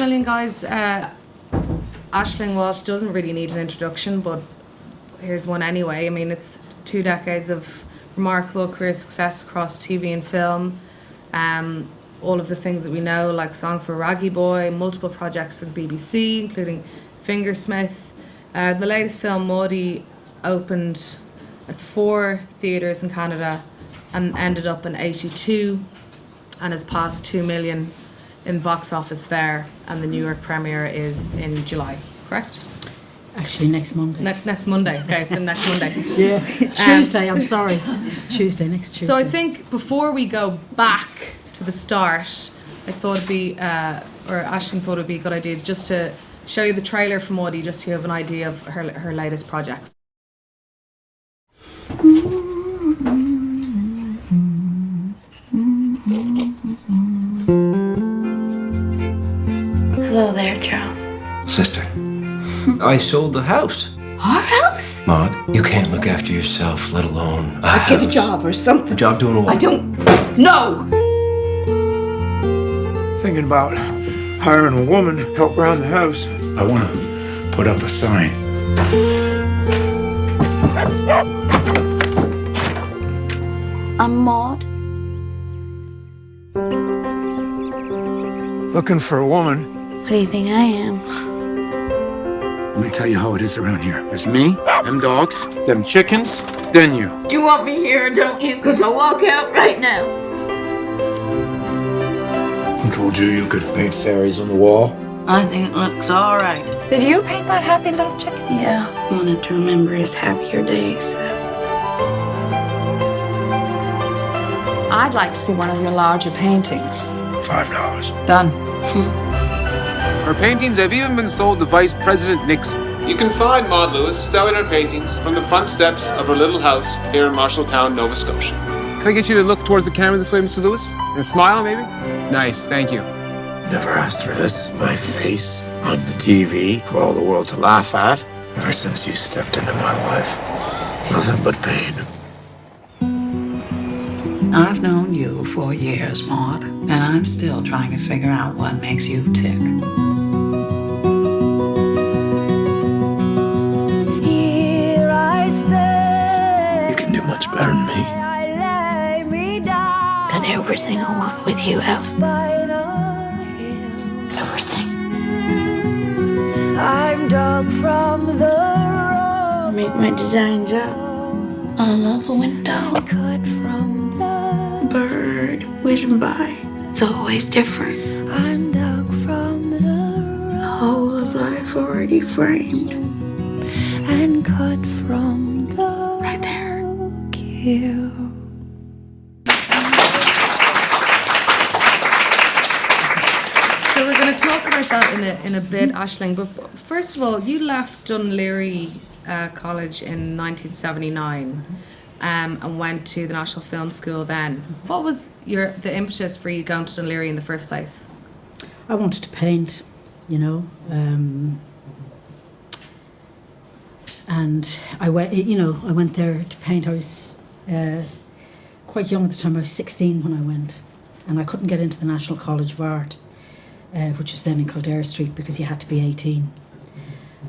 million, guys. Aisling Walsh doesn't really need an introduction, but here's one anyway. I mean, it's 2 decades of remarkable career success across TV and film. All of the things that we know, like Song for Raggy Boy, multiple projects for the BBC, including Fingersmith. The latest film, Maudie, opened at 4 theatres in Canada and ended up in 82 and has passed 2 million in box office there, and the New York premiere is in July, correct? Actually, next Monday. Next Monday. Okay, it's in next Monday. Yeah, Tuesday, I'm sorry. Next Tuesday. So I think before we go back to the start, I thought it'd be, or Aisling thought it'd be a good idea just to show you the trailer for Maudie, just so you have an idea of her latest projects. Hello there, Charles. Sister, I sold the house. Our house? Maud, you can't look after yourself, let alone a I'd get a house. job or something. A job doing what? I don't know. Thinking about hiring a woman to help around the house. I want to put up a sign. I'm Maud. Looking for a woman. What do you think I am? Let me tell you how it is around here. There's me, them dogs, them chickens, then you. You want me here, don't you? Because I'll walk out right now. Who told you you could paint fairies on the wall? I think it looks all right. Did you paint that happy little chicken? Yeah, wanted to remember his happier days. I'd like to see one of your larger paintings. $5. Done. Her paintings have even been sold to Vice President Nixon. You can find Maud Lewis selling her paintings from the front steps of her little house here in Marshalltown, Nova Scotia. Can I get you to look towards the camera this way, Mr. Lewis? And smile, maybe? Nice, thank you. Never asked for this. My face on the TV for all the world to laugh at. Ever since you stepped into my life, nothing but pain. I've known you for years, Maud, and I'm still trying to figure out what makes you tick. Here I stay. You can do much better than me. I lay me down. Done everything I want with you, Alf. By the hill. Everything. I'm dug from the road. Make my designs up. I love a window. Cut from the Bird whizzing by. It's always different. I'm dug from the The whole of life already framed. and cut from the Right there. kill. So we're going to talk about that in a bit, Aisling. But first of all, you left Dunleary College in 1979 and went to the National Film School then. What was the impetus for you going to Dunleary in the first place? I wanted to paint, you know, and I went there to paint. I was quite young at the time. I was 16 when I went, and I couldn't get into the National College of Art, which was then in Kildare Street, because you had to be 18.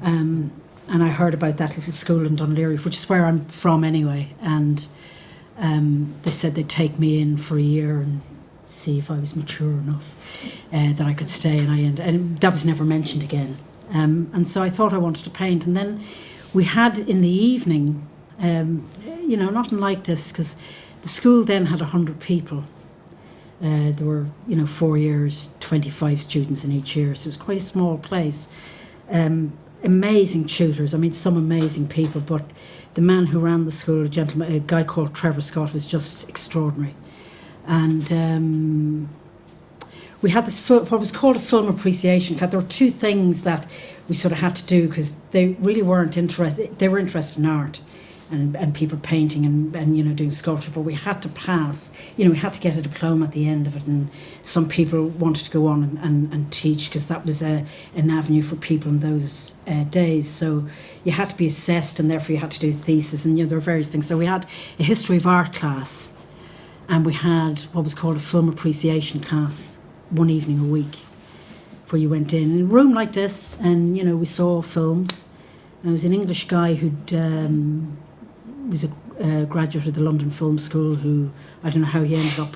And I heard about that little school in Dunleary, which is where I'm from anyway, and they said they'd take me in for a year and see if I was mature enough that I could stay, and that was never mentioned again. And so I thought I wanted to paint, and then we had in the evening, nothing like this, because the school then had 100 people. There were, 4 years, 25 students in each year, so it was quite a small place. Amazing tutors, some amazing people, but the man who ran the school, a guy called Trevor Scott, was just extraordinary. And we had this what was called a film appreciation class. There were 2 things that we sort of had to do, because they really weren't interested. They were interested in art and people painting and doing sculpture, but we had to pass. We had to get a diploma at the end of it, and some people wanted to go on and teach, because that was an avenue for people in those days. So you had to be assessed, and therefore you had to do a thesis, and there were various things. So we had a history of art class, and we had what was called a film appreciation class 1 evening a week, where you went in a room like this, and you know we saw films. And there was an English guy who was a graduate of the London Film School who I don't know how he ended up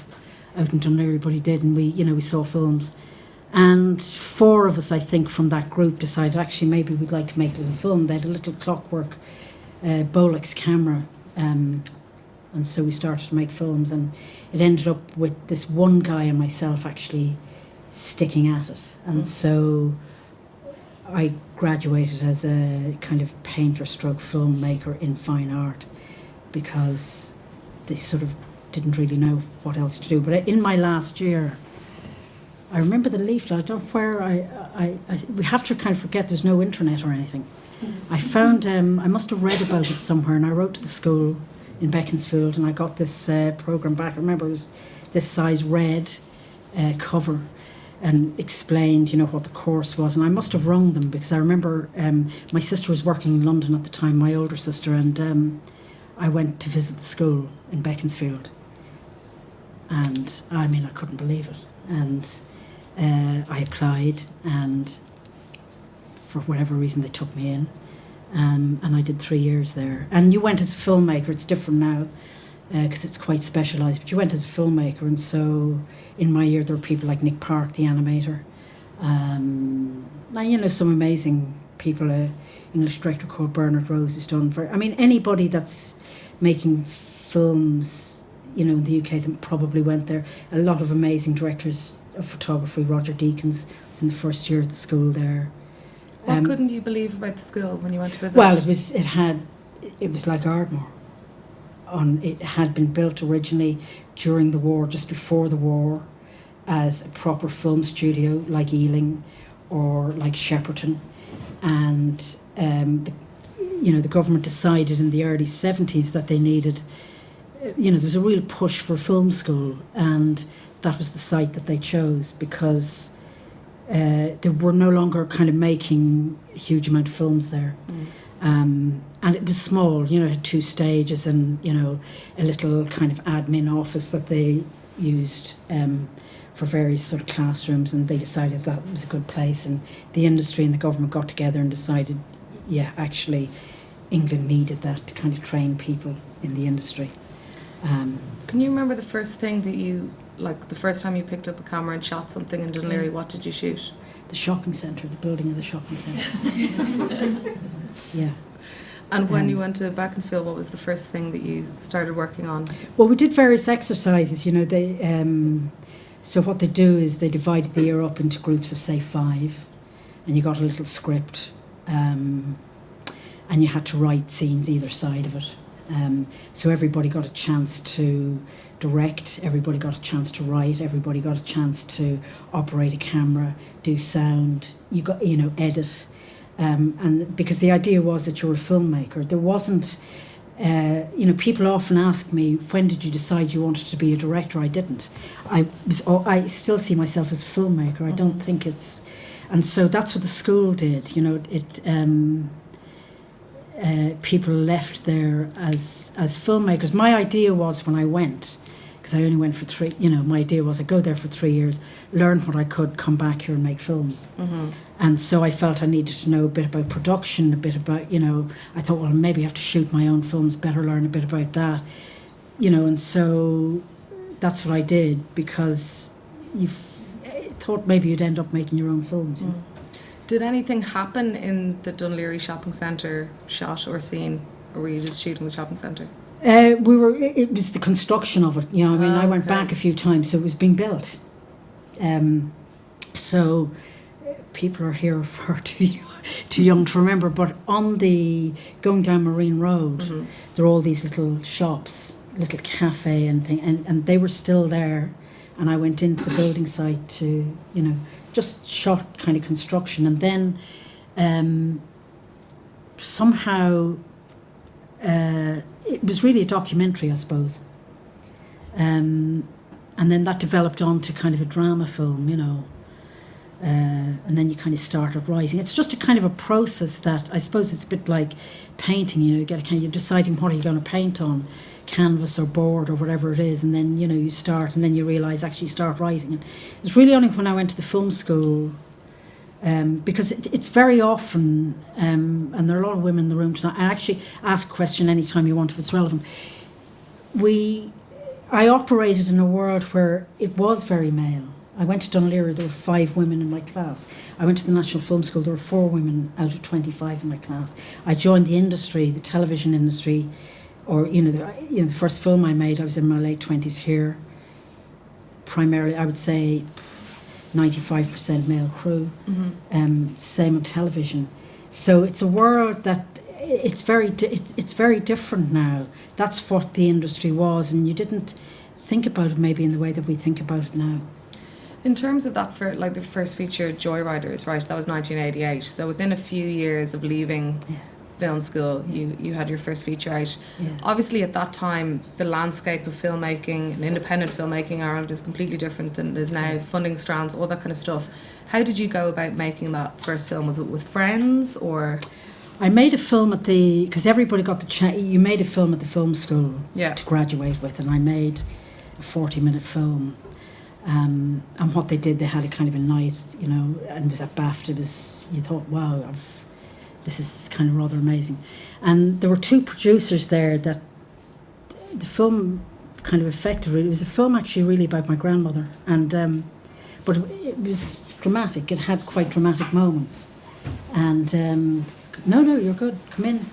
out in Dunleary, but he did, and we saw films. And 4 of us, I think, from that group decided actually maybe we'd like to make a little film. They had a little clockwork Bolex camera, and so we started to make films, and it ended up with this one guy and myself actually sticking at it. And so I graduated as a kind of painter stroke filmmaker in fine art because they sort of didn't really know what else to do. But in my last year, I remember the leaflet. I don't know where we have to kind of forget there's no internet or anything. I found, I must have read about it somewhere, and I wrote to the school in Beaconsfield, and I got this programme back. I remember it was this size red cover, and explained, you know, what the course was. And I must have rung them because I remember my sister was working in London at the time, my older sister, and I went to visit the school in Beaconsfield. And I mean, I couldn't believe it. And I applied, and for whatever reason they took me in, and I did 3 years there. And you went as a filmmaker. It's different now because it's quite specialised, but you went as a filmmaker. And so in my year there were people like Nick Park, the animator, and you know, some amazing people, an English director called Bernard Rose who's done anybody that's making films, you know, in the UK that probably went there. A lot of amazing directors of photography. Roger Deakins was in the first year at the school there. What couldn't you believe about the school when you went to visit? Well, it was like Ardmore. It had been built originally during the war, just before the war, as a proper film studio like Ealing or like Shepperton. And the government decided in the early 70s that they needed, there was a real push for film school, and that was the site that they chose because they were no longer kind of making a huge amount of films there. And it was small, it had 2 stages and, a little kind of admin office that they used for various sort of classrooms, and they decided that was a good place, and the industry and the government got together and decided, yeah, actually England needed that to kind of train people in the industry. Can you remember the first thing that the first time you picked up a camera and shot something in Dunleary? What did you shoot? The shopping centre, the building of the shopping centre. Yeah. And when you went to Beaconsfield, what was the first thing that you started working on? Well, we did various exercises. So what they do is they divided the year up into groups of, say, 5, and you got a little script, and you had to write scenes either side of it. So everybody got a chance to direct, everybody got a chance to write, everybody got a chance to operate a camera, do sound, you got, edit. And because the idea was that you're a filmmaker, there wasn't, people often ask me, when did you decide you wanted to be a director? I didn't. I still see myself as a filmmaker. I don't think it's, and so that's what the school did. People left there as filmmakers. My idea was when I went, because I only went for 3, my idea was I'd go there for 3 years, learn what I could, come back here and make films. Mm-hmm. And so I felt I needed to know a bit about production, a bit about, I thought, well, maybe I have to shoot my own films, better learn a bit about that, and so that's what I did, because you thought maybe you'd end up making your own films. Mm. Did anything happen in the Dunleary shopping centre shot or scene, or were you just shooting the shopping centre? It was the construction of it. I went back a few times, so it was being built. So people are here far too young to remember, but on the going down Marine Road, mm-hmm. there are all these little shops, little cafe and thing, and they were still there. And I went into the building site to, just shot kind of construction, and then somehow it was really a documentary, I suppose. And then that developed onto kind of a drama film, and then you kind of started writing. It's just a kind of a process that I suppose it's a bit like painting. You're deciding what are you going to paint on, canvas or board or whatever it is, and then you start, and then you realise actually start writing. And it was really only when I went to the film school Because it's very often, and there are a lot of women in the room tonight. I actually ask a question anytime you want if it's relevant. I operated in a world where it was very male. I went to Dunleary, there were 5 women in my class. I went to the National Film School, there were 4 women out of 25 in my class. I joined the industry, the television industry, or the first film I made, I was in my late 20s here. Primarily, I would say 95% male crew. Same on television. So it's a world that it's very different now. That's what the industry was, and you didn't think about it maybe in the way that we think about it now. In terms of that, the first feature, Joyriders, right? That was 1988. So within a few years of leaving film school, you had your first feature out. Yeah. Obviously, at that time, the landscape of filmmaking and independent filmmaking in Ireland is completely different than it is now. Funding strands, all that kind of stuff. How did you go about making that first film? Was it with friends or? I made a film because everybody got the chance. You made a film at the film school to graduate with, and I made a 40-minute film. And what they did, they had a kind of a night, and it was at BAFTA. You thought, wow, this is kind of rather amazing. And there were 2 producers there that the film kind of affected. It was a film actually really about my grandmother, and but it was dramatic. It had quite dramatic moments. And no, you're good. Come in.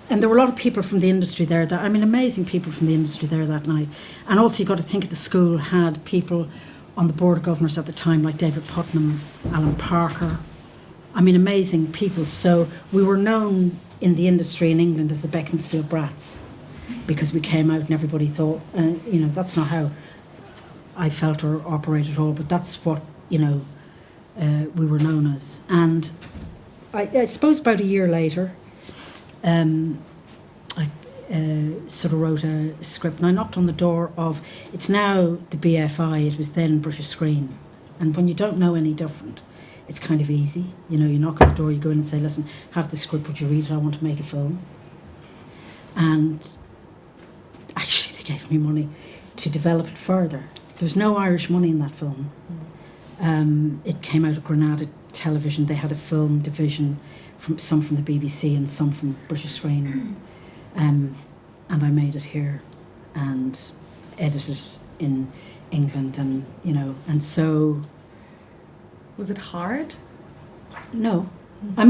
And there were a lot of people from the industry there, amazing people from the industry there that night. And also you've got to think the school had people on the Board of Governors at the time, like David Putnam, Alan Parker. Amazing people. So we were known in the industry in England as the Beaconsfield Brats, because we came out and everybody thought, that's not how I felt or operated at all, but that's what, we were known as. And I suppose about a year later, I sort of wrote a script, and I knocked on the door of, it's now the BFI, it was then British Screen. And when you don't know any different, it's kind of easy. You knock on the door, you go in and say, listen, have the script, would you read it? I want to make a film. And actually they gave me money to develop it further. There was no Irish money in that film. It came out of Granada Television. They had a film division, some from the BBC and some from British Screen. And I made it here and edited in England, and so... Was it hard? No. I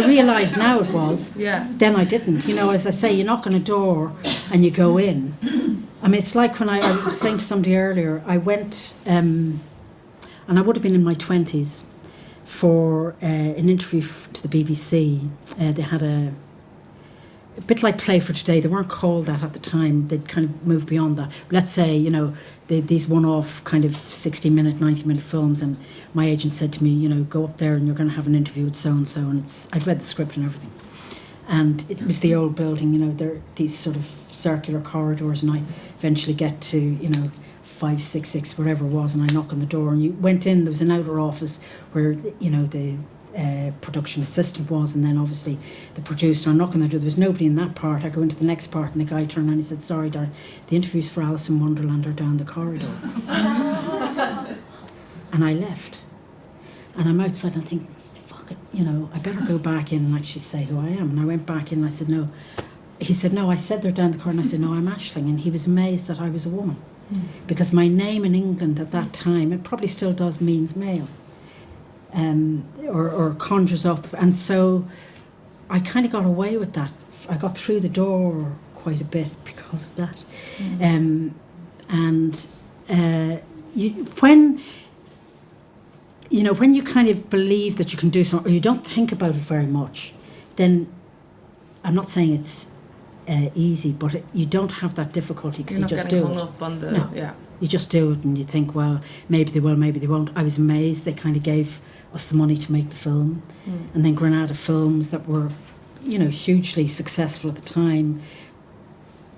realise now it was. Yeah. Then I didn't. As I say, you knock on a door and you go in. It's like when I was saying to somebody earlier, I went, and I would have been in my 20s, for an interview to the BBC. They had a bit like Play for Today. They weren't called that at the time. They'd kind of moved beyond that. Let's say, these one-off kind of 60-minute, 90-minute films, and my agent said to me, go up there and you're going to have an interview with so-and-so, and I'd read the script and everything. And it was the old building, there are these sort of circular corridors, and I eventually get to, 566, whatever it was, and I knock on the door, and you went in, there was an outer office where, the production assistant was, and then obviously the producer. I knock on the door, there was nobody in that part. I go into the next part, and the guy turned around and he said, sorry, darling, the interviews for Alice in Wonderland are down the corridor. And I left. And I'm outside and I think, fuck it, I better go back in and actually say who I am. And I went back in and I said, no. He said, no, I said they're down the corridor. And I said, no, I'm Aisling. And he was amazed that I was a woman. Because my name in England at that time, it probably still does, means male. Or conjures up. And so I kind of got away with that. I got through the door quite a bit because of that. When you kind of believe that you can do something, or you don't think about it very much, then I'm not saying it's easy, but you don't have that difficulty because you just do it. You're not getting hung up on the... No. Yeah. You just do it and you think, well, maybe they will, maybe they won't. I was amazed. They kind of gave us the money to make the film. And then Granada Films, that were, hugely successful at the time,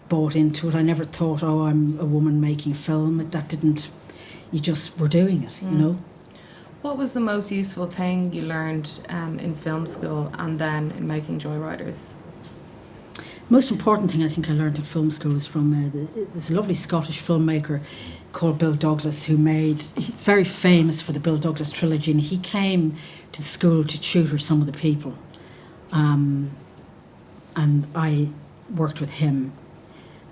bought into it. I never thought, I'm a woman making a film. That didn't... You just were doing it, What was the most useful thing you learned in film school and then in making Joyriders? most important thing I think I learned at film school was from there's a lovely Scottish filmmaker called Bill Douglas he's very famous for the Bill Douglas trilogy, and he came to the school to tutor some of the people. And I worked with him,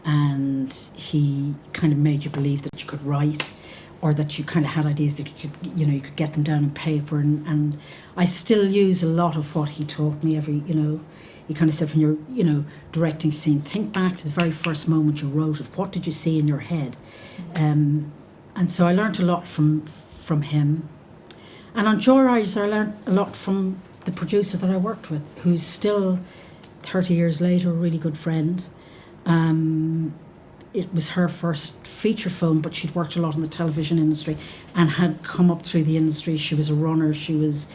and he kind of made you believe that you could write, or that you kind of had ideas that you could get them down on paper, and I still use a lot of what he taught me. He kind of said, when you're directing a scene, think back to the very first moment you wrote it. What did you see in your head? And so I learned a lot from him. And on Joyriders, I learned a lot from the producer that I worked with, who's still 30 years later a really good friend. It was her first feature film, but she'd worked a lot in the television industry and had come up through the industry. She was a runner. She was,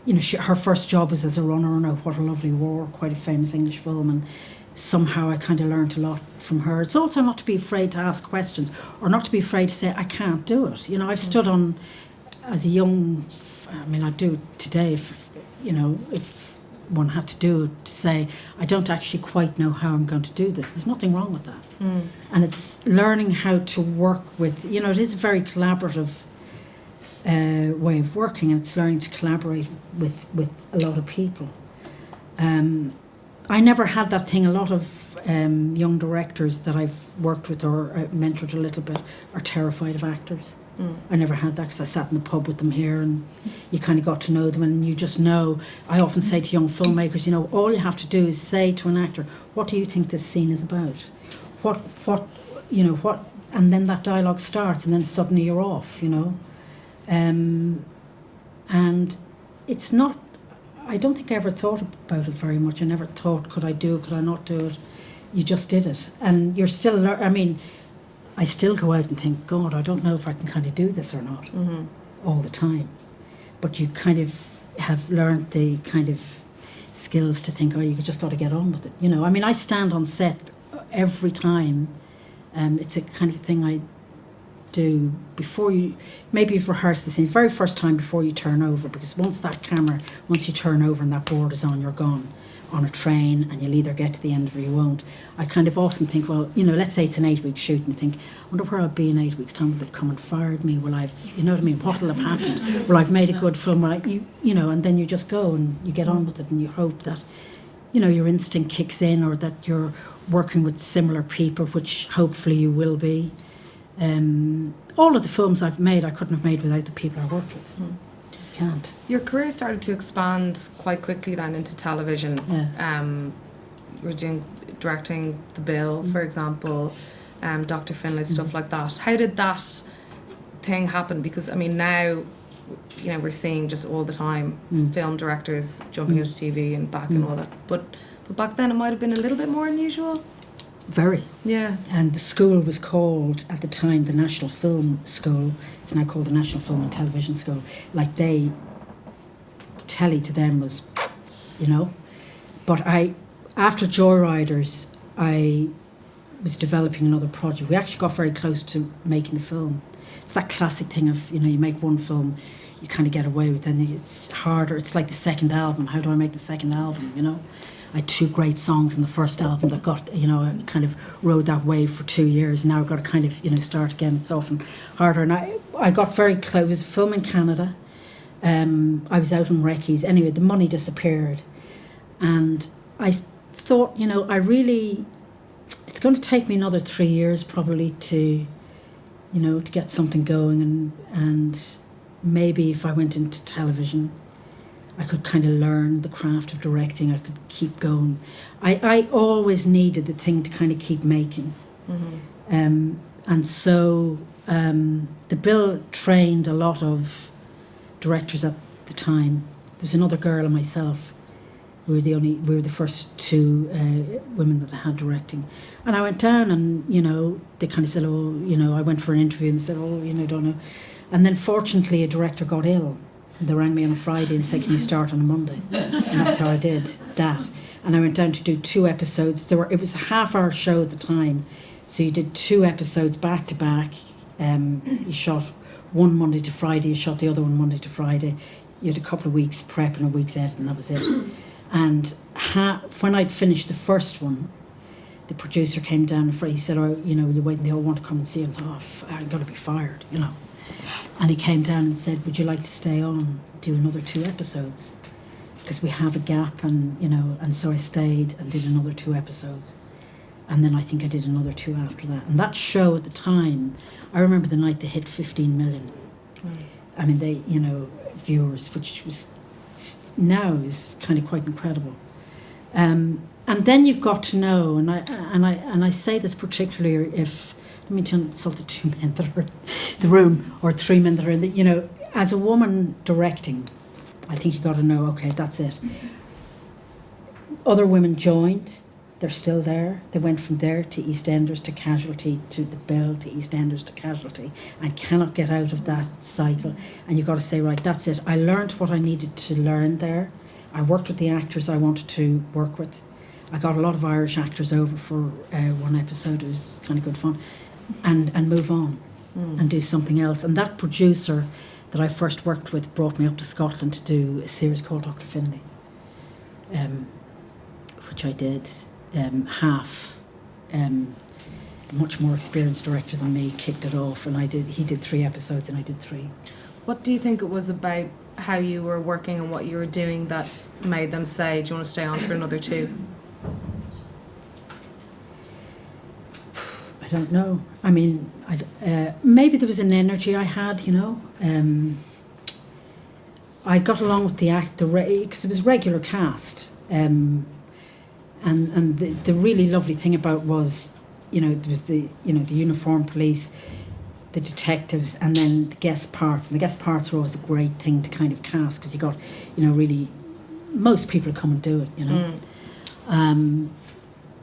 her first job was as a runner on What a Lovely War, quite a famous English film, and somehow I kind of learned a lot from her. It's also not to be afraid to ask questions, or not to be afraid to say, I can't do it. I've stood on, as a young, I do it today, if one had to do it, to say, I don't actually quite know how I'm going to do this. There's nothing wrong with that. And it's learning how to work with, it is a very collaborative way of working, and it's learning to collaborate with a lot of people. I never had that thing. A lot of young directors that I've worked with or mentored a little bit are terrified of actors. I never had that, because I sat in the pub with them here, and you kind of got to know them, and you just know. I often say to young filmmakers, all you have to do is say to an actor, what do you think this scene is about? What, and then that dialogue starts, and then suddenly you're off, And it's not, I don't think I ever thought about it very much. I never thought, could I do it, could I not do it? You just did it. And you're still, I still go out and think, God, I don't know if I can kind of do this or not all the time. But you kind of have learned the kind of skills to think, you just got to get on with it. I stand on set every time. It's a kind of thing I do before maybe you've rehearsed the scene, very first time before you turn over, because once you turn over and that board is on, you're gone on a train, and you'll either get to the end of it or you won't. I kind of often think, well, let's say it's an 8-week shoot, and you think, I wonder where I'll be in 8 weeks' time. Will they've come and fired me? Will I've, what will have happened? Will I've made a good film? And then you just go and you get on with it, and you hope that, your instinct kicks in, or that you're working with similar people, which hopefully you will be. All of the films I've made, I couldn't have made without the people I worked with. Can't. Your career started to expand quite quickly then into television. Yeah. You were directing The Bill, for example, Dr. Finlay, stuff like that. How did that thing happen? Because now, we're seeing just all the time film directors jumping into TV and back and all that. But back then it might have been a little bit more unusual. Very. Yeah. And the school was called, at the time, the National Film School. It's now called the National Film and Television School. Telly to them was, But after Joyriders, I was developing another project. We actually got very close to making the film. It's that classic thing of, you make one film, you kind of get away with it, then it's harder. It's like the second album. How do I make the second album, I had 2 great songs in the first album that got, I kind of rode that wave for 2 years. Now I've got to kind of, start again. It's often harder. And I got very close. It was a film in Canada. I was out in Recce's. Anyway, the money disappeared. And I thought, it's going to take me another 3 years probably to get something going. And maybe if I went into television, I could kind of learn the craft of directing. I could keep going. I always needed the thing to kind of keep making. And so the Bill trained a lot of directors at the time. There's another girl and myself. We were the first 2 women that had directing. And I went down, and they kind of said, I went for an interview, and they said, don't know. And then fortunately a director got ill. They rang me on a Friday and said, can you start on a Monday? And that's how I did that. And I went down to do 2 episodes. It was a half-hour show at the time. So you did 2 episodes back to back. You shot one Monday to Friday. You shot the other one Monday to Friday. You had a couple of weeks prep and a week's edit, and that was it. And when I'd finished the first one, the producer came down and he said, "Oh, you know, you're waiting. They all want to come and see him." I thought, "Oh, I'm going to be fired," you know. And he came down and said, "Would you like to stay on, do another 2 episodes? Because we have a gap," and you know. And so I stayed and did another 2 episodes, and then I think I did another 2 after that. And that show at the time, I remember the night they hit 15 million. I mean, they, you know, viewers, which was now is kind of quite incredible. And then you've got to know, and I say this particularly if, I mean, to insult the 2 men that are in the room, or 3 men that are in the, you know, as a woman directing, I think you've got to know, okay, that's it. Other women joined, they're still there. They went from there to EastEnders to Casualty to The Bill to EastEnders to Casualty, and cannot get out of that cycle. And you've got to say, right, that's it. I learned what I needed to learn there. I worked with the actors I wanted to work with. I got a lot of Irish actors over for 1 episode. It was kind of good fun. And move on and do something else. And that producer that I first worked with brought me up to Scotland to do a series called Dr. Finlay, which I did. Half, much more experienced director than me, kicked it off, and he did 3 episodes and I did 3. What do you think it was about how you were working and what you were doing that made them say, "Do you want to stay on for another 2? I don't know. I mean, maybe there was an energy I had, you know. I got along with the actor because it was regular cast. And the really lovely thing about was, you know, there was the uniformed police, the detectives, and then the guest parts. And the guest parts were always the great thing to kind of cast, because you got, you know, really, most people come and do it, you know.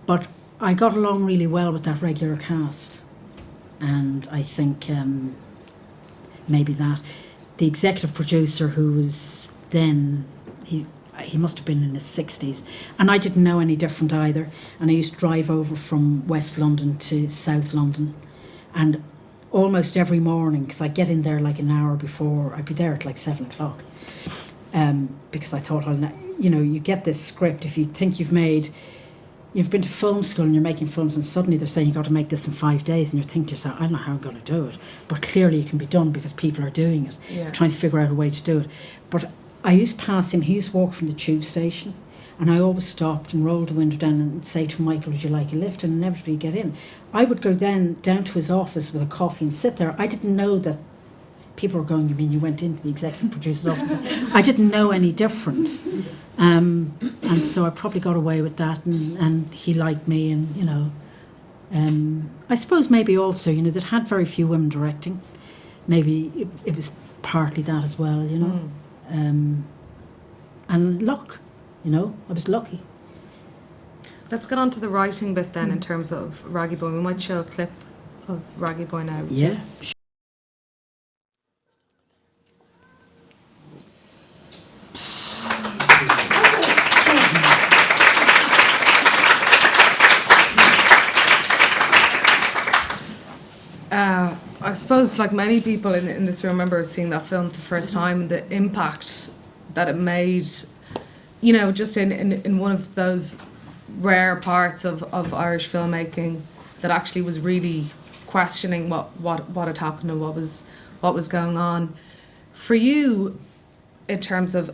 But I got along really well with that regular cast, and I think maybe that the executive producer, who was then he must have been in his 60s, and I didn't know any different either. And I used to drive over from West London to South London, and almost every morning, because I'd get in there like an hour before, I'd be there at like 7 o'clock, because I thought, you know, you get this script, if you think you've been to film school and you're making films, and suddenly they're saying you've got to make this in 5 days, and you think to yourself, I don't know how I'm going to do it, but clearly it can be done because people are doing it, trying to figure out a way to do it. But I used to pass him, he used to walk from the tube station, and I always stopped and rolled the window down and say to Michael, "Would you like a lift?" And inevitably get in. I would go down to his office with a coffee and sit there. I didn't know that people were going, "You mean you went into the executive producer's office?" I didn't know any different. And so I probably got away with that, and he liked me, and, you know. I suppose maybe also, you know, that had very few women directing. Maybe it was partly that as well, you know. And luck, you know, I was lucky. Let's get on to the writing bit then, in terms of Raggy Boy. We might show a clip of Raggy Boy now. Yeah. I suppose, like many people in this room, remember seeing that film for the first time, and the impact that it made, you know, just in one of those rare parts of Irish filmmaking that actually was really questioning what had happened and what was going on. For you, in terms of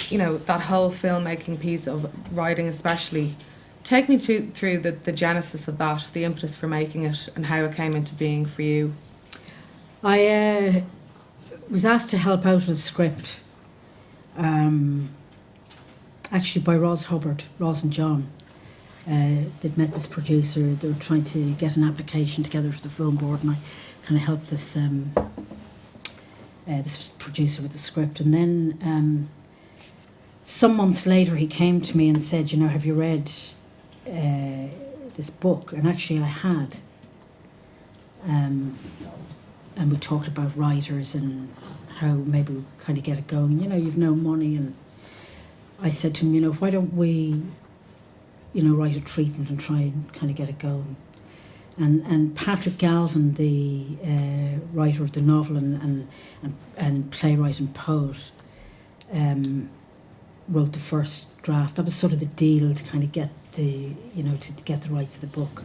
you know, that whole filmmaking piece of writing especially, take me through the genesis of that, the impetus for making it, and how it came into being for you. I was asked to help out with a script, actually by Ros and John. They'd met this producer, they were trying to get an application together for the film board, and I kind of helped this this producer with the script. And then some months later he came to me and said, "You know, have you read this book?" And actually I had. And we talked about writers and how maybe we could kind of get it going. You know, you've no money, and I said to him, "You know, why don't we, you know, write a treatment and try and kind of get it going?" And Patrick Galvin, the writer of the novel and playwright and poet, wrote the first draft. That was sort of the deal to kind of get to get the rights of the book.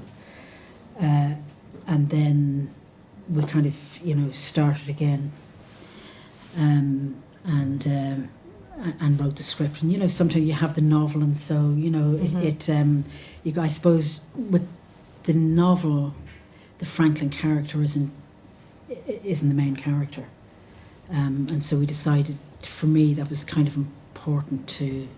And then we kind of, started again, and wrote the script. And, sometimes you have the novel, and so, I suppose with the novel, the Franklin character isn't the main character. And so we decided, for me, that was kind of important to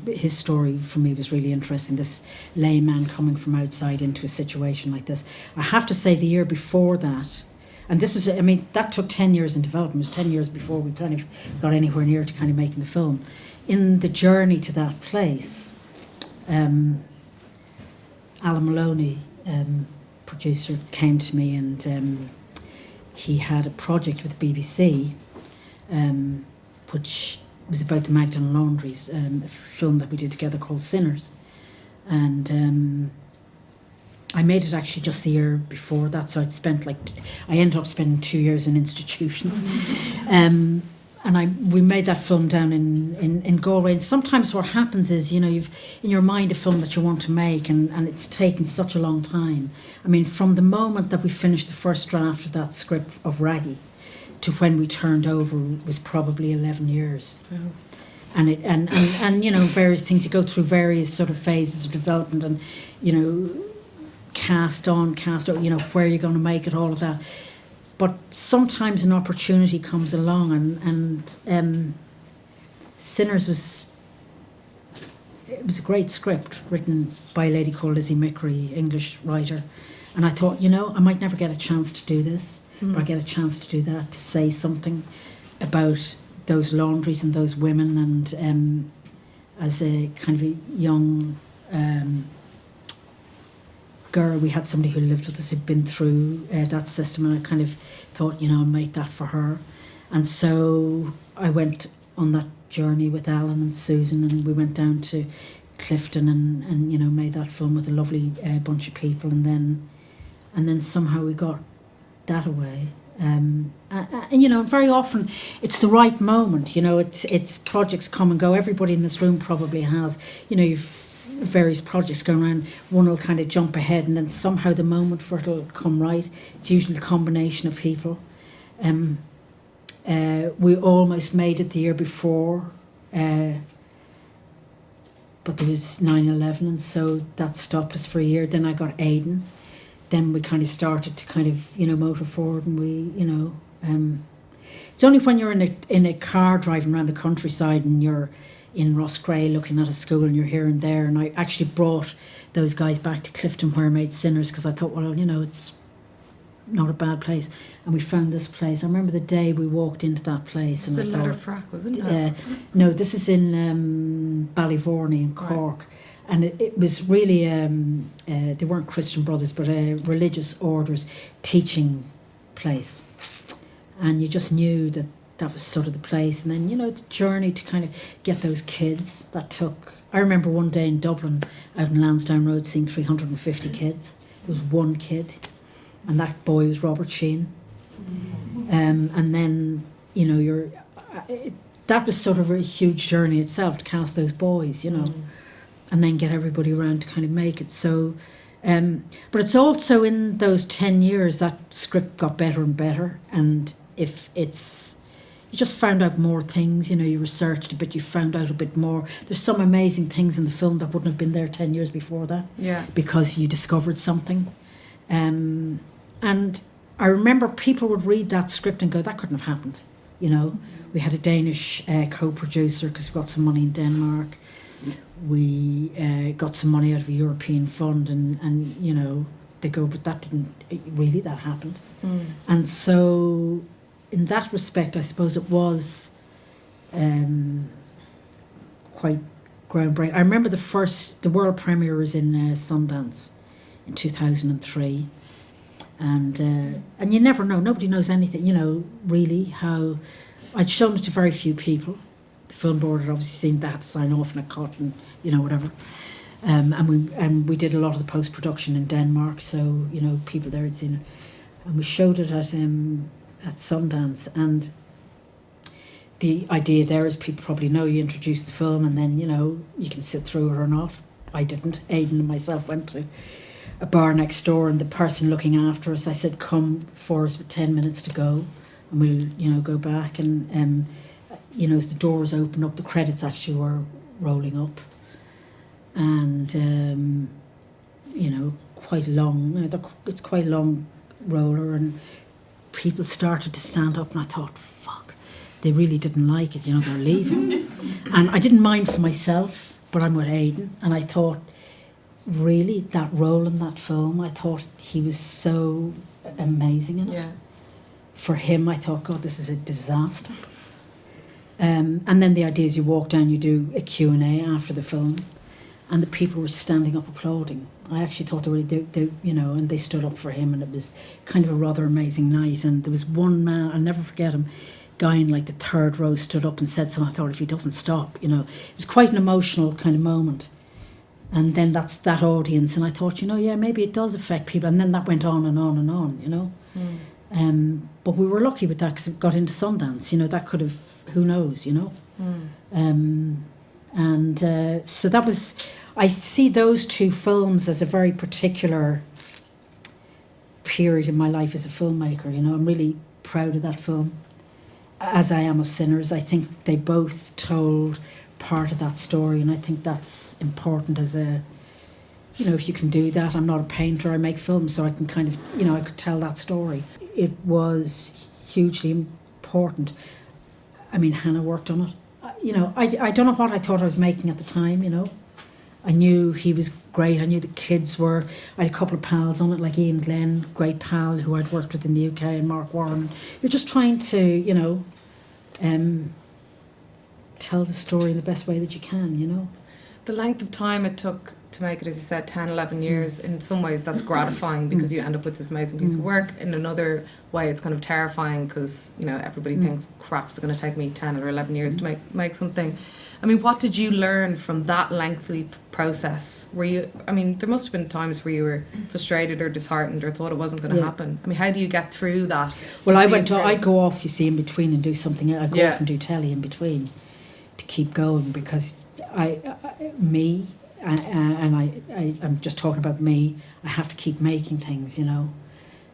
his story for me was really interesting, this layman coming from outside into a situation like this. I have to say the year before that, and this was, that took 10 years in development. It was 10 years before we kind of got anywhere near to kind of making the film. In the journey to that place, Alan Maloney, producer, came to me, and he had a project with the BBC, which was about the Magdalen Laundries, a film that we did together called Sinners. And I made it actually just the year before that, so I ended up spending 2 years in institutions. And we made that film down in Galway. And sometimes what happens is, you've in your mind a film that you want to make, and it's taken such a long time. From the moment that we finished the first draft of that script of Raggy to when we turned over was probably 11 years. Oh. And various things, you go through various sort of phases of development, and cast on, where you're going to make it, all of that. But sometimes an opportunity comes along, and Sinners was a great script written by a lady called Lizzie Mickery, English writer, and I thought, I might never get a chance to do this, but I get a chance to do that, to say something about those laundries and those women, and as a kind of a young girl, we had somebody who lived with us who'd been through that system, and I kind of thought, I'll make that for her. And so I went on that journey with Alan and Susan, and we went down to Clifton and made that film with a lovely bunch of people, and then somehow we got that away. And very often it's the right moment. It's projects come and go. Everybody in this room probably has. You've various projects going around. One will kind of jump ahead, and then somehow the moment for it will come right. It's usually a combination of people. We almost made it the year before, but there was 9/11, and so that stopped us for a year. Then I got Aidan. Then we kind of started to kind of, motor forward, and we, it's only when you're in a car driving around the countryside and you're in Rossgrey looking at a school and you're here and there, and I actually brought those guys back to Clifton where I made Sinners, because I thought, well, it's not a bad place, and we found this place. I remember the day we walked into that place. It's in Letterfrack, wasn't it? No, this is in Ballyvorney in Cork. Right. And it was really, they weren't Christian brothers, but a religious orders teaching place. And you just knew that was sort of the place. And then, the journey to kind of get those kids, that took... I remember one day in Dublin, out in Lansdowne Road, seeing 350 kids. There was one kid, and that boy was Robert Sheehan. And then, that was sort of a huge journey itself, to cast those boys, and then get everybody around to kind of make it. So, but it's also in those 10 years that script got better and better. And you just found out more things, you researched a bit, you found out a bit more. There's some amazing things in the film that wouldn't have been there 10 years before that. Yeah. Because you discovered something. And I remember people would read that script and go, that couldn't have happened. We had a Danish co-producer because we got some money in Denmark. We got some money out of a European fund, and they go, but that that happened. And so in that respect, I suppose it was quite groundbreaking. I remember the world premiere was in Sundance in 2003, and you never know, nobody knows anything, really, how... I'd shown it to very few people. The film board had obviously seen that, sign off and a cut and whatever, and we did a lot of the post production in Denmark, so people there had seen it, and we showed it at Sundance, and the idea there is, people probably know, you introduce the film and then, you know, you can sit through it or not. I didn't. Aidan and myself went to a bar next door, and the person looking after us, I said, come for us with 10 minutes to go, and we'll, you know, go back. And, you know, as the doors opened up, the credits actually were rolling up. And, you know, quite long, it's quite a long roller, and people started to stand up, and I thought, fuck, they really didn't like it, you know, they're leaving. And I didn't mind for myself, but I'm with Aidan, and I thought, really, that role in that film, I thought he was so amazing in it. Yeah. For him, I thought, God, this is a disaster. And then the idea is you walk down, you do a Q&A after the film, and the people were standing up applauding. I actually thought they really, you know, and they stood up for him, and it was kind of a rather amazing night. And there was one man, I'll never forget him, guy in like the third row stood up and said something. I thought, if he doesn't stop, you know, it was quite an emotional kind of moment. And then that's that audience, and I thought, you know, yeah, maybe it does affect people. And then that went on and on and on, you know. But we were lucky with that because it got into Sundance, you know, that could have, who knows, you know. So that was, I see those two films as a very particular period in my life as a filmmaker, you know. I'm really proud of that film, as I am of Sinners. I think they both told part of that story, and I think that's important as a, you know, if you can do that. I'm not a painter, I make films, so I can kind of, you know, I could tell that story. It was hugely important. I mean, Hannah worked on it. You know, I don't know what I thought I was making at the time, you know. I knew he was great, I knew the kids were, I had a couple of pals on it, like Ian Glenn, great pal who I'd worked with in the UK, and Mark Warren. You're just trying to, you know, tell the story in the best way that you can, you know. The length of time it took to make it, as you said, 10, 11 years, in some ways that's gratifying because you end up with this amazing piece of work. In another way, it's kind of terrifying because, you know, everybody thinks, crap, it's going to take me 10 or 11 years to make something. I mean, what did you learn from that lengthy process? Were you, I mean, there must have been times where you were frustrated or disheartened or thought it wasn't going to happen. I mean, how do you get through that? Well, I'd go off, you see, in between and do something else. I'd go off and do telly in between to keep going, because I'm just talking about me, I have to keep making things, you know.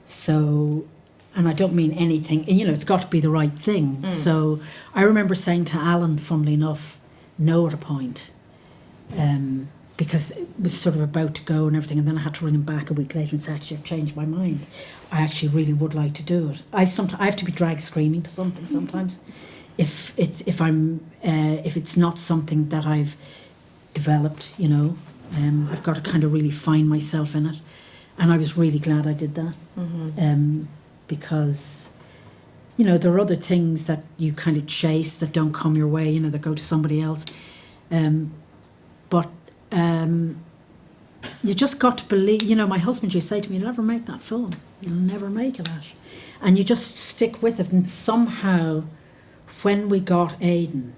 So, and I don't mean anything, you know, it's got to be the right thing. So I remember saying to Alan, funnily enough, no at a point, because it was sort of about to go and everything, and then I had to ring him back a week later and say, actually, I've changed my mind. I actually really would like to do it. I have to be dragged screaming to something sometimes. If it's not something that I've developed, you know, I've got to kind of really find myself in it. And I was really glad I did that, because, you know, there are other things that you kind of chase that don't come your way, you know, that go to somebody else. But you just got to believe, you know, my husband used to say to me, you'll never make that film. You'll never make it, Ash. And you just stick with it. And somehow, when we got Aidan,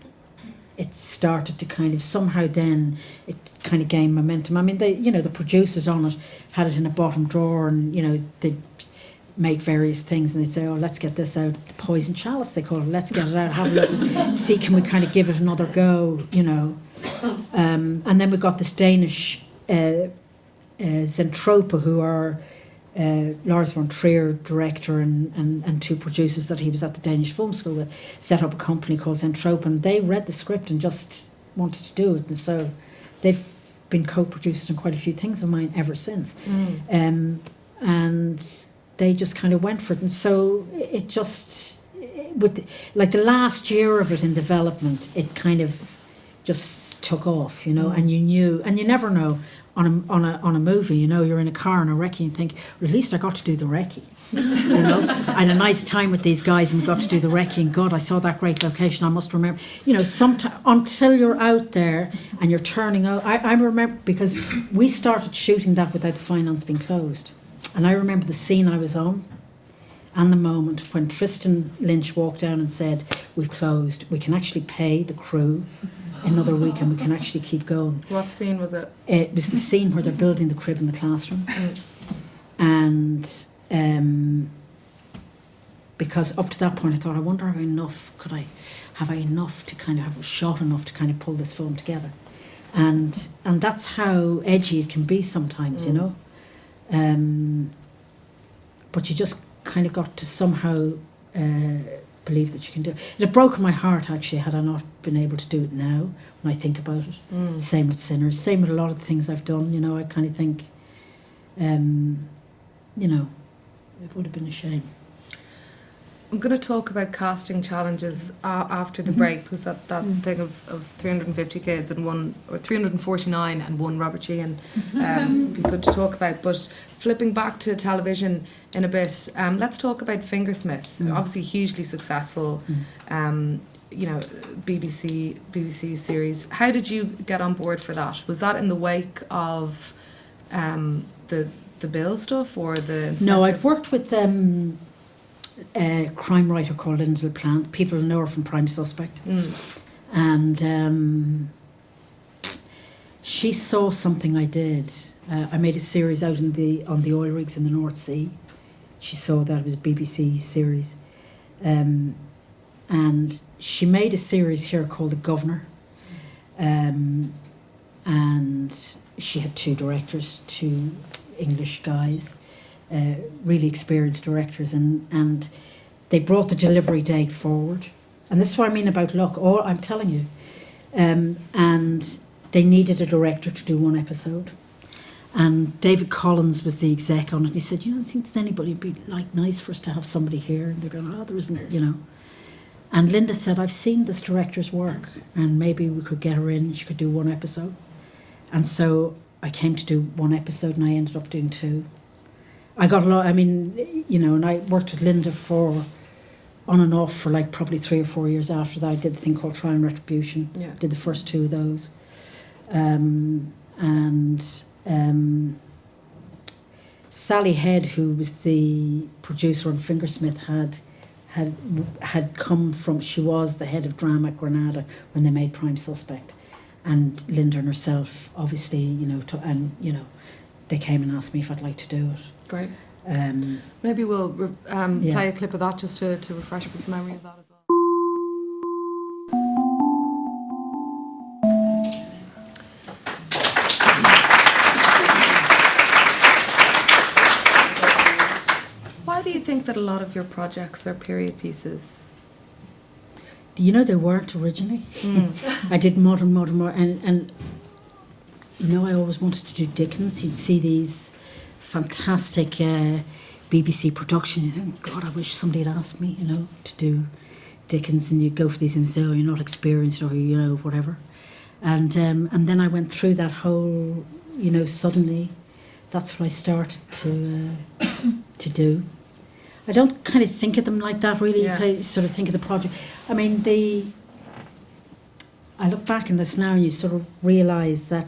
it started to kind of, somehow then, it kind of gained momentum. I mean, the producers on it had it in a bottom drawer, and, you know, they'd make various things, and they'd say, oh, let's get this out, the poison chalice, they call it, let's get it out, have a look, see, can we kind of give it another go, you know. And then we got this Danish Zentropa, who are Lars von Trier, director, and two producers that he was at the Danish Film School with, set up a company called Zentropa, and they read the script and just wanted to do it, and so they've been co-producers on quite a few things of mine ever since. And they just kind of went for it, and so it just, like the last year of it in development, it kind of just took off, you know. And you knew, and you never know on a movie, you know, you're in a car on a recce and think, well, at least I got to do the recce, you know. I had a nice time with these guys and we got to do the recce, and God, I saw that great location, I must remember, you know, until you're out there and you're turning out. I remember, because we started shooting that without the finance being closed, and I remember the scene I was on and the moment when Tristan Lynch walked down and said, we've closed, we can actually pay the crew another week and we can actually keep going. What scene was it? It was the scene where they're building the crib in the classroom. And because up to that point I thought, I wonder could I have enough to kind of have shot enough to kind of pull this film together, and that's how edgy it can be sometimes, you know. But you just kind of got to somehow believe that you can do it. It had broken my heart, actually, had I not been able to do it now, when I think about it. Same with Sinners, same with a lot of the things I've done, you know. I kind of think, you know, it would have been a shame. I'm going to talk about casting challenges after the break, because that thing of 350 kids and one, or 349 and one Robert Sheehan, be good to talk about. But flipping back to television in a bit, let's talk about Fingersmith. Obviously hugely successful, you know, BBC series. How did you get on board for that? Was that in the wake of the Bill stuff or the Inspector? No, I'd worked with a crime writer called Lyndall Plant. People know her from Prime Suspect. And she saw something I did. I made a series out on the oil rigs in the North Sea. She saw that it was a BBC series. And she made a series here called The Governor. And she had two directors, two English guys, really experienced directors, and they brought the delivery date forward. And this is what I mean about luck. I'm telling you. And they needed a director to do one episode. And David Collins was the exec on it. He said, you don't think there's anybody would be like nice for us to have somebody here? And they're going, there isn't, you know. And Linda said, I've seen this director's work, and maybe we could get her in. She could do one episode. And so I came to do one episode, and I ended up doing two. I got a lot, I mean, you know, and I worked with Linda on and off for like probably 3 or 4 years after that. I did the thing called Trial and Retribution. Yeah. Did the first two of those. Sally Head, who was the producer on Fingersmith, had come from, she was the head of drama at Granada when they made Prime Suspect. And Linda and herself, obviously, you know, they came and asked me if I'd like to do it. Great. Maybe we'll play a clip of that just to refresh people's memory of that as well. Why do you think that a lot of your projects are period pieces? You know, they weren't originally. I did modern, and you know, I always wanted to do Dickens. You'd see these fantastic BBC productions. You think, God, I wish somebody had asked me, you know, to do Dickens. And you'd go for these and say, oh, you're not experienced, or, you know, whatever. And then I went through that whole, you know, suddenly that's what I started to do. I don't kind of think of them like that, really. Yeah. I sort of think of the project. I mean, I look back in this now and you sort of realise that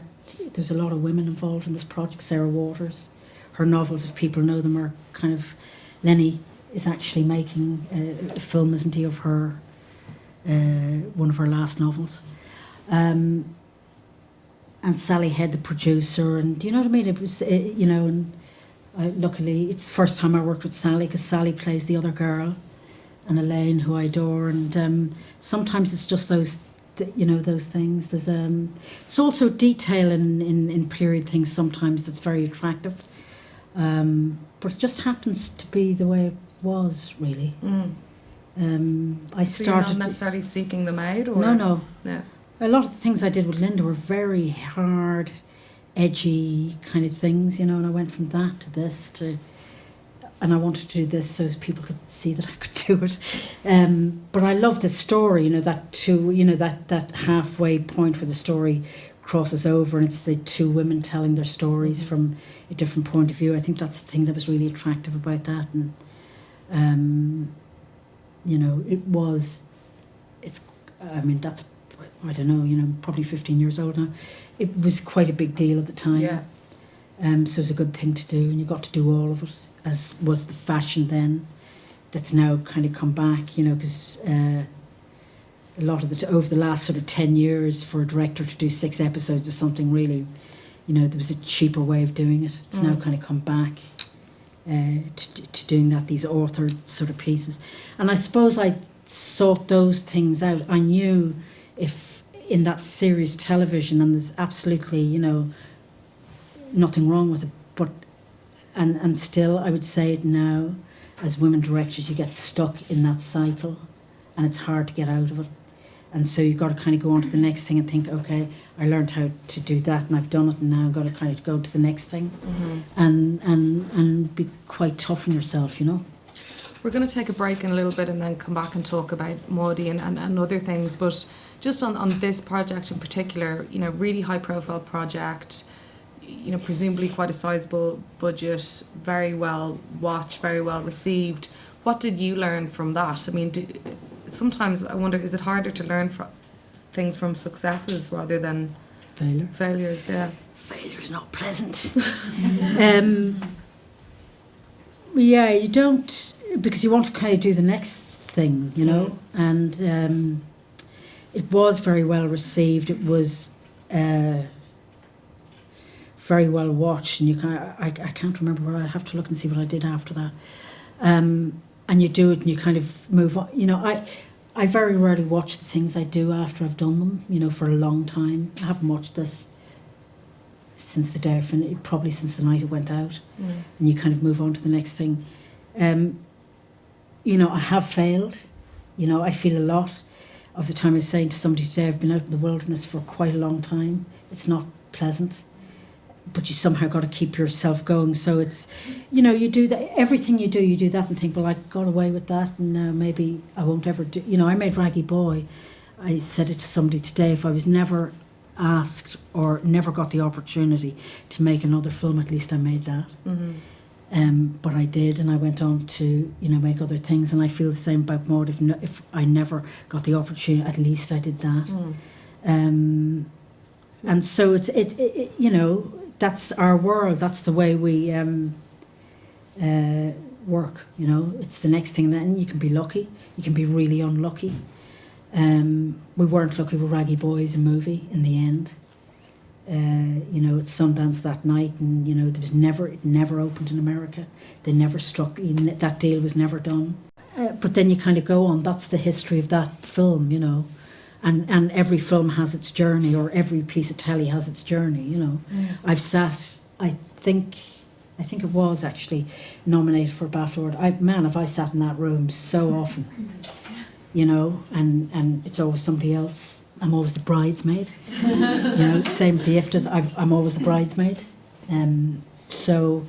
there's a lot of women involved in this project. Sarah Waters, her novels, if people know them, are kind of... Lenny is actually making a film, isn't he, of her, one of her last novels. And Sally Head, the producer, and do you know what I mean? It was, you know, and luckily it's the first time I worked with Sally, because Sally plays the other girl, and Elaine, who I adore, and sometimes it's just those, you know, those things. There's it's also detail in period things sometimes that's very attractive, but it just happens to be the way it was, really. I so started. You're not necessarily seeking them out, or no. Yeah. A lot of the things I did with Linda were very hard, edgy kind of things, you know, and I went from that to this to, and I wanted to do this so as people could see that I could do it. But I love the story, you know, that halfway point where the story crosses over and it's the two women telling their stories from a different point of view. I think that's the thing that was really attractive about that. And, you know, that's, I don't know, you know, probably 15 years old now. It was quite a big deal at the time. Yeah. So it was a good thing to do, and you got to do all of it, as was the fashion then. That's now kind of come back, you know, because a lot of over the last sort of 10 years, for a director to do 6 episodes is something really, you know, there was a cheaper way of doing it. It's now kind of come back to doing that, these authored sort of pieces. And I suppose I sought those things out. I knew if in that series television, and there's absolutely, you know, nothing wrong with it, but and still I would say it now, as women directors, you get stuck in that cycle and it's hard to get out of it. And so you've got to kind of go on to the next thing and think, okay, I learned how to do that and I've done it, and now I've got to kind of go to the next thing. And be quite tough on yourself, you know. We're going to take a break in a little bit and then come back and talk about Maudie and other things. But just on this project in particular, you know, really high profile project, you know, presumably quite a sizable budget, very well watched, very well received. What did you learn from that? I mean, sometimes I wonder, is it harder to learn things from successes rather than failures? Yeah. Failure's not pleasant. Yeah, you don't, because you want to kind of do the next thing, you know. And it was very well received. It was very well watched, and you I can't remember what, I have to look and see what I did after that. And you do it and you kind of move on. You know, I very rarely watch the things I do after I've done them, you know, for a long time. I haven't watched this since the day I finished, probably since the night it went out. And you kind of move on to the next thing. You know, I have failed. You know, I feel a lot of the time. I was saying to somebody today, I've been out in the wilderness for quite a long time. It's not pleasant, but you somehow got to keep yourself going. So it's, you know, you do that, everything you do that and think, well, I got away with that, and now maybe I won't ever do. You know, I made Raggy Boy. I said it to somebody today, if I was never asked or never got the opportunity to make another film, at least I made that. But I did, and I went on to, you know, make other things, and I feel the same about Maud. If I never got the opportunity, at least I did that. And so it's you know, that's our world. That's the way we work. You know, it's the next thing. Then you can be lucky. You can be really unlucky. We weren't lucky with Raggy Boy's a movie in the end. You know, at Sundance that night, and you know, it never opened in America. They never struck. Even that deal was never done. But then you kind of go on. That's the history of that film. You know. And every film has its journey, or every piece of telly has its journey, you know. I've sat, I think it was actually nominated for a BAFTA award. Have I sat in that room so often, you know, and it's always somebody else. I'm always the bridesmaid, you know, same with the IFTAs, I'm always the bridesmaid. So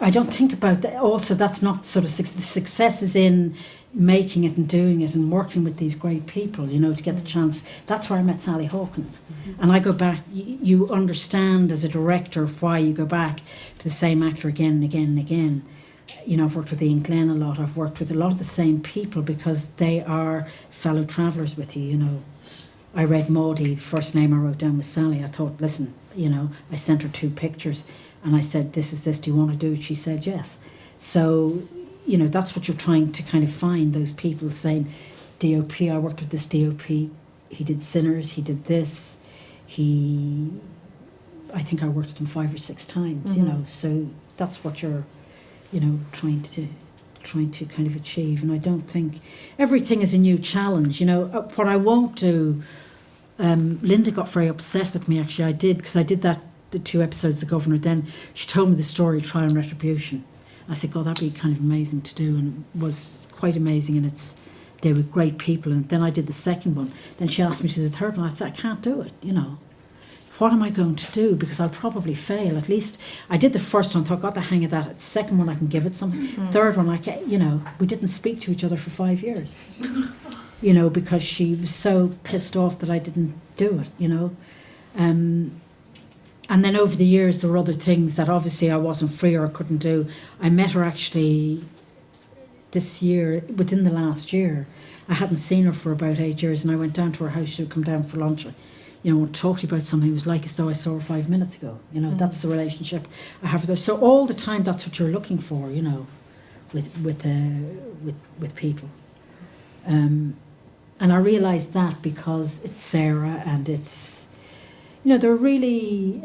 I don't think about that. Also, that's not sort of, the success is in making it and doing it and working with these great people, you know, to get the chance. That's where I met Sally Hawkins. And I go back, you understand as a director why you go back to the same actor again and again and again. You know, I've worked with Ian Glenn a lot. I've worked with a lot of the same people because they are fellow travellers with you, you know. I read Maudie, the first name I wrote down was Sally. I thought, listen, you know, I sent her 2 pictures and I said, this is this, do you want to do it? She said yes. So, you know, that's what you're trying to kind of find, those people saying, DOP, I worked with this DOP, he did Sinners, he did this, I think I worked with him 5 or 6 times, you know, so that's what you're, you know, trying to kind of achieve. And I don't think, everything is a new challenge, you know. What I won't do, Linda got very upset with me, actually, I did, because I did that, the 2 episodes, The Governor, then she told me the story, Trial and Retribution. I said, God, that'd be kind of amazing to do, and it was quite amazing, and they were great people. And then I did the second one. Then she asked me to do the third one. I said, I can't do it, you know. What am I going to do? Because I'll probably fail. At least I did the first one, thought, got the hang of that. The second one, I can give it something. Third one, you know, we didn't speak to each other for 5 years, you know, because she was so pissed off that I didn't do it, you know. And then over the years, there were other things that obviously I wasn't free or couldn't do. I met her actually this year, within the last year. I hadn't seen her for about 8 years, and I went down to her house. She would come down for lunch. You know, and talk to you about something. It was like as though I saw her 5 minutes ago. You know, that's the relationship I have with her. So all the time, that's what you're looking for, you know, with people. And I realised that because it's Sarah and it's, you know, they're really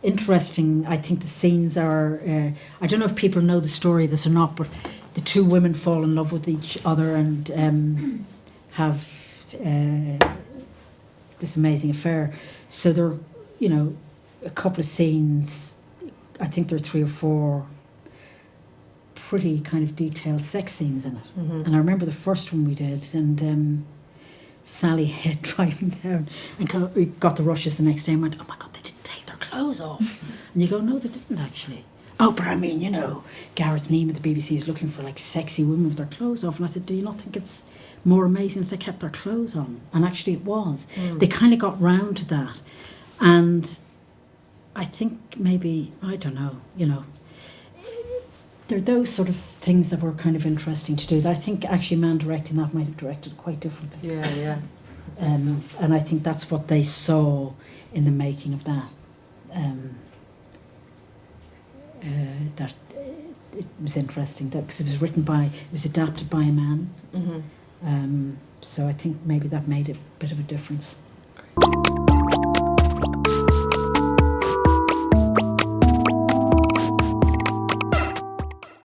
interesting. I think the scenes are, I don't know if people know the story of this or not, but the two women fall in love with each other and have this amazing affair. So there are, you know, a couple of scenes, I think there are 3 or 4 pretty kind of detailed sex scenes in it. And I remember the first one we did, and Sally Head driving down and we got the rushes the next day and went, oh my God, they didn't take their clothes off. And you go, no, they didn't actually. Oh, but I mean, you know, Gareth Neame at the BBC is looking for like sexy women with their clothes off. And I said, do you not think it's more amazing if they kept their clothes on? And actually it was. They kind of got round to that. And I think maybe, I don't know, you know, there are those sort of things that were kind of interesting to do. That I think actually a man directing that might have directed it quite differently. Yeah. And I think that's what they saw in the making of that. That it was interesting because it was adapted by a man. So I think maybe that made a bit of a difference.